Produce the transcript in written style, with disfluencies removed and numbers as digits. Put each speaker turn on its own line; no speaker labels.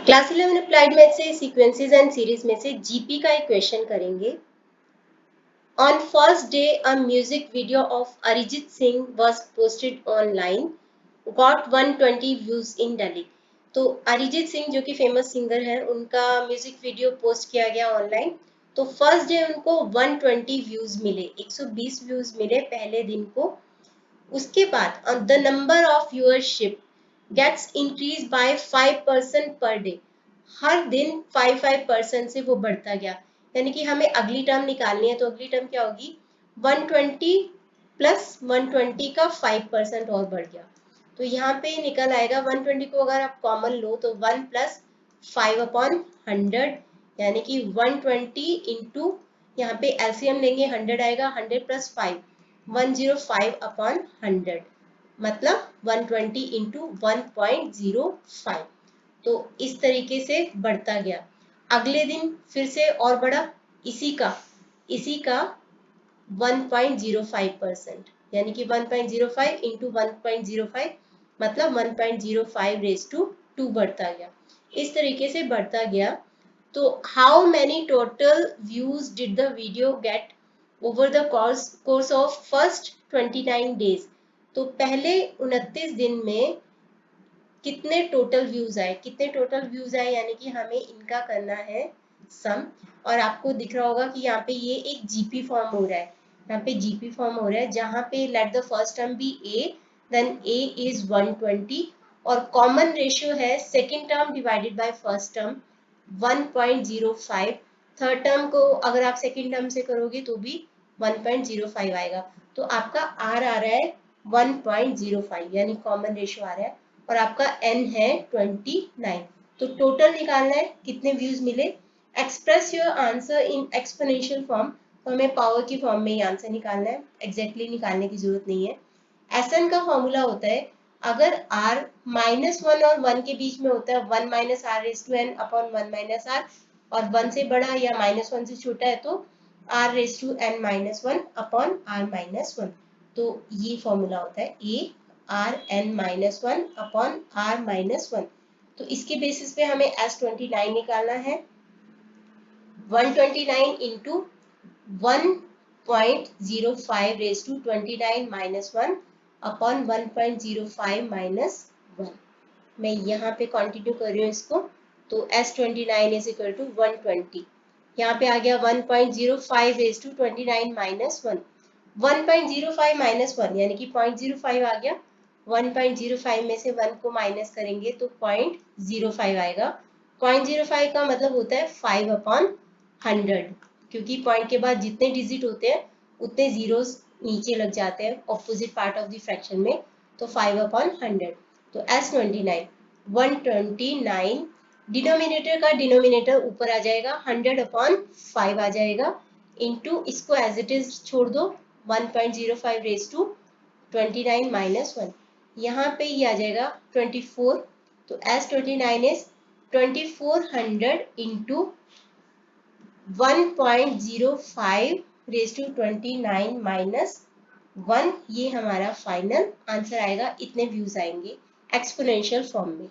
Class 11 applied math से sequences and series में से जीपी का एक क्वेश्चन करेंगे। On first day a music video of Arijit Singh was posted online, got 120 views in Delhi. तो अरिजीत सिंह जो कि फेमस सिंगर है, उनका म्यूजिक वीडियो पोस्ट किया गया ऑनलाइन। तो फर्स्ट डे उनको 120 व्यूज मिले, 120 व्यूज मिले पहले दिन को। उसके बाद the number of viewership gets increase by 5% per day. हर दिन 5% से वो बढ़ता गया। यानी कि हमें अगली टर्म निकालनी है, तो अगली टर्म क्या होगी, 120 प्लस 120 का 5% और बढ़ गया। तो यहाँ पे निकल आएगा 120 को अगर आप कॉमन लो तो 1 प्लस 5/100, यानी कि 120 इंटू, यहाँ पे एलसीएम लेंगे 100 आएगा, 100 प्लस 5 105/100, मतलब 120 इंटू 1.05। तो इस तरीके से बढ़ता गया। अगले दिन फिर से और बढ़ा, इसी का 1.05%, यानी कि 1.05 इंटू 1.05 मतलब 1.05 रेज टू 2 बढ़ता गया। इस तरीके से बढ़ता गया। तो how many total views did the video get over the course of first 29 days. तो पहले 29 दिन में कितने टोटल व्यूज आए, यानी कि हमें इनका करना है सम। और आपको दिख रहा होगा कि यहाँ पे ये एक जीपी फॉर्म हो रहा है, जहाँ पे let the first term be a, then a is 120 और कॉमन रेशियो है second term divided by first term 1.05। Third term को अगर आप सेकेंड टर्म से करोगे तो भी 1.05 आएगा। तो आपका आर आ रहा है 1.05, यानी कॉमन रेशियो आ रहा है। और आपका n है 29। तो टोटल निकालना है कितने व्यूज मिले। Express your answer in exponential form, तो हमें पावर की फॉर्म में ही आंसर निकालना है, एग्जैक्टली निकालने की जरूरत नहीं है। Sn का फॉर्मूला होता है, अगर r -1 और 1 के बीच में होता है 1 minus r raise to n upon 1 minus r, और 1 से बड़ा या -1 से छोटा है तो r raise to n minus 1 upon r minus 1। तो ये फॉर्मूला होता है a r n minus 1 upon r minus 1। तो इसके बेसिस पे हमें S29 निकालना है। 129 into 1.05 raise to 29 minus 1 upon 1.05 minus 1। मैं यहाँ पे कंटिन्यू कर रही हूँ इसको। तो S29 इज इक्वल टू 120, यहाँ पे आ गया 1.05 रेज टू 29 माइनस 1। 1.05 माइनस 1 यानी कि 0.05 आ गया। 1.05 में से 1 को माइनस करेंगे तो 0.05 आएगा। 0.05 का मतलब होता है 5/100, क्योंकि पॉइंट के बाद जितने डिजिट होते हैं उतने जीरोस नीचे लग जाते हैं opposite part of the fraction में। तो 5/100। तो S29 129, डिनोमिनेटर का डिनोमिनेटर ऊपर आ जाएगा, 100/5 आ जाएगा, इंटू इसको एज इट इज छोड़ दो 1.05 रेज टू 29 माइनस 1। यहाँ पे ये आ जाएगा 24। तो S29 is 2400 into 1.05 raise to 29 minus 1। ये हमारा फाइनल आंसर आएगा, इतने व्यूज आएंगे एक्सपोनेंशियल फॉर्म में।